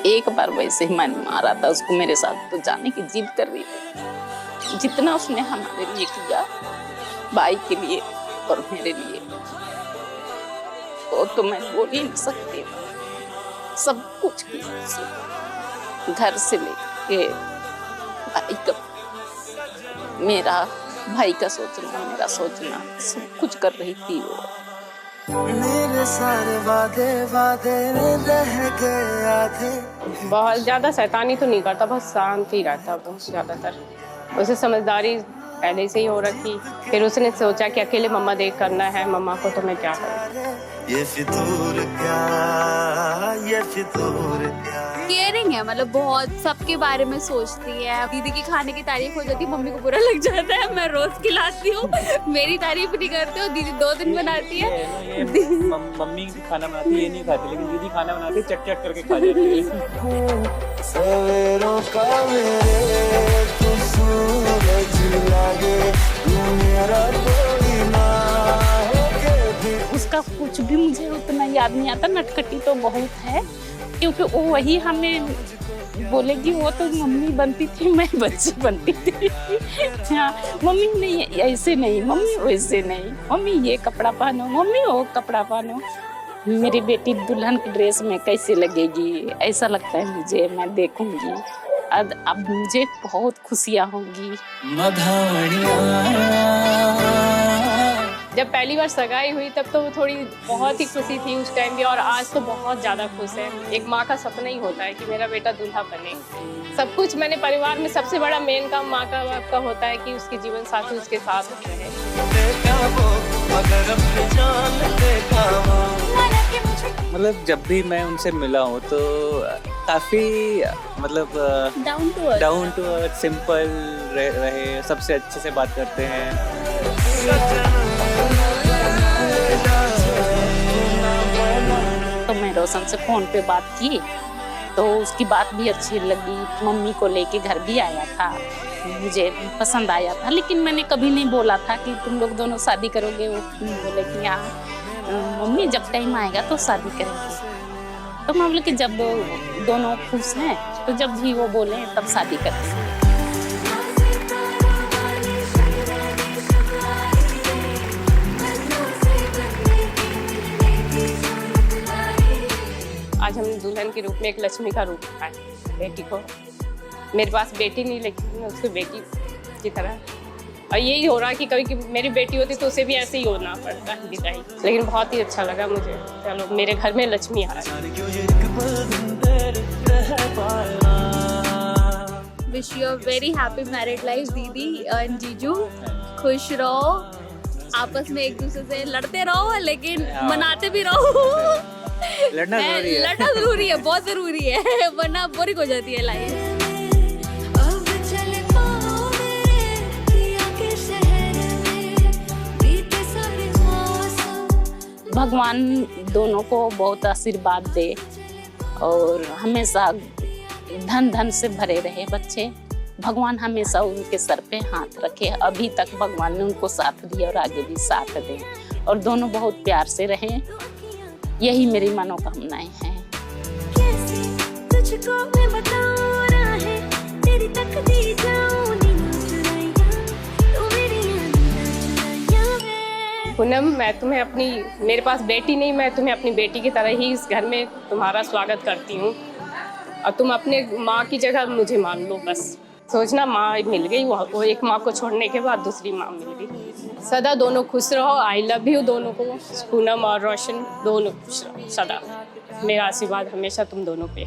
एक बार वैसे ही मैंने मारा था उसको, मेरे साथ तो जाने की जिद कर रही थी। जितना उसने हमारे लिए किया, भाई के लिए और मेरे लिए, वो तो मैं बोल ही नहीं सकती। सब कुछ किया उसने, घर से लेके भाई का, मेरा भाई का सोचना, मेरा सोचना, सब कुछ कर रही थी वो। मेरे सारे वादे रह गए आधे। बहुत ज़्यादा शैतानी तो नहीं करता, बहुत शांत ही रहता वो ज़्यादातर। उसे समझदारी पहले से ही हो रखी, फिर उसने सोचा कि अकेले मम्मा देख करना है मम्मा को, तो मैं क्या करूँ। ये फितूर क्या, ये फितूर क्या। केयरिंग है, मतलब बहुत सबके बारे में सोचती है। दीदी की खाने की तारीफ हो जाती है, मम्मी को बुरा लग जाता है। मैं रोज खिलाती हूँ, मेरी तारीफ नहीं करती हूँ, दीदी 2 दिन बनाती है। मम्मी खाना बनाती है, ये नहीं खाती, लेकिन दीदी खाना बनाती है, चट करके खा जाती है। सवेरों का मेरे तू सूरज लागे, तू मेरा कोई ना होके भी। उसका कुछ भी मुझे उतना याद नहीं आता। नटखटी तो बहुत है, क्योंकि वो वही हमें बोलेगी, वो तो मम्मी बनती थी, मैं बच्ची बनती थी। हाँ, मम्मी नहीं ऐसे नहीं, मम्मी वैसे नहीं, मम्मी ये कपड़ा पहनो, मम्मी वो कपड़ा पहनो। मेरी बेटी दुल्हन की ड्रेस में कैसे लगेगी, ऐसा लगता है मुझे। मैं देखूंगी अब मुझे बहुत खुशियाँ होंगी। जब पहली बार सगाई हुई तब तो थोड़ी बहुत ही खुशी थी उस टाइम भी, और आज तो बहुत ज़्यादा खुश है। एक माँ का सपना ही होता है कि मेरा बेटा दूल्हा बने। सब कुछ मैंने परिवार में सबसे बड़ा मेन काम माँ का होता है कि उसके जीवन साथी उसके साथ रहे। मतलब जब भी मैं उनसे मिला हूँ तो काफ़ी मतलब डाउन टू अर्थ, सिंपल रहे, सबसे अच्छे से बात करते हैं। तो मैं रोशन से फोन पे बात की तो उसकी बात भी अच्छी लगी। मम्मी को लेके घर भी आया था, मुझे पसंद आया था, लेकिन मैंने कभी नहीं बोला था कि तुम लोग दोनों शादी करोगे। वो बोले कि हाँ मम्मी जब टाइम आएगा तो शादी करेंगे। तो मैं बोले कि जब दोनों खुश हैं तो जब भी वो बोले तब शादी करते हैं। आज हम दुल्हन के रूप में एक लक्ष्मी का रूप है बेटी को। मेरे पास बेटी नहीं, लेकिन उसको बेटी की तरह। और यही हो रहा कि कभी मेरी बेटी होती तो उसे भी ऐसे ही होना पड़ता है विदाई। लेकिन बहुत ही अच्छा लगा मुझे, चलो मेरे घर में लक्ष्मी आ रही है। Wish you a very happy married life दीदी एंड जीजू। खुश रहो, आपस में एक दूसरे से लड़ते रहो, लेकिन मनाते भी रहो। लड़ना जरूरी है, बहुत जरूरी है, वरना बोरिंग हो जाती है लाइफ। भगवान दोनों को बहुत आशीर्वाद दे और हमेशा धन धन से भरे रहे बच्चे। भगवान हमेशा उनके सर पे हाथ रखे। अभी तक भगवान ने उनको साथ दिया और आगे भी साथ दे, और दोनों बहुत प्यार से रहें, यही मेरी मनोकामनाएं हैं। पूनम, मैं तुम्हें अपनी, मेरे पास बेटी नहीं, मैं तुम्हें अपनी बेटी की तरह ही इस घर में तुम्हारा स्वागत करती हूँ। और तुम अपने माँ की जगह मुझे मान लो बस। सोचना माँ मिल गई, वो एक माँ को छोड़ने के बाद दूसरी माँ मिल गई। सदा दोनों खुश रहो। आई लव यू दोनों को, पूनम और रोशन दोनों खुश रहो सदा। मेरा आशीर्वाद हमेशा तुम दोनों पे।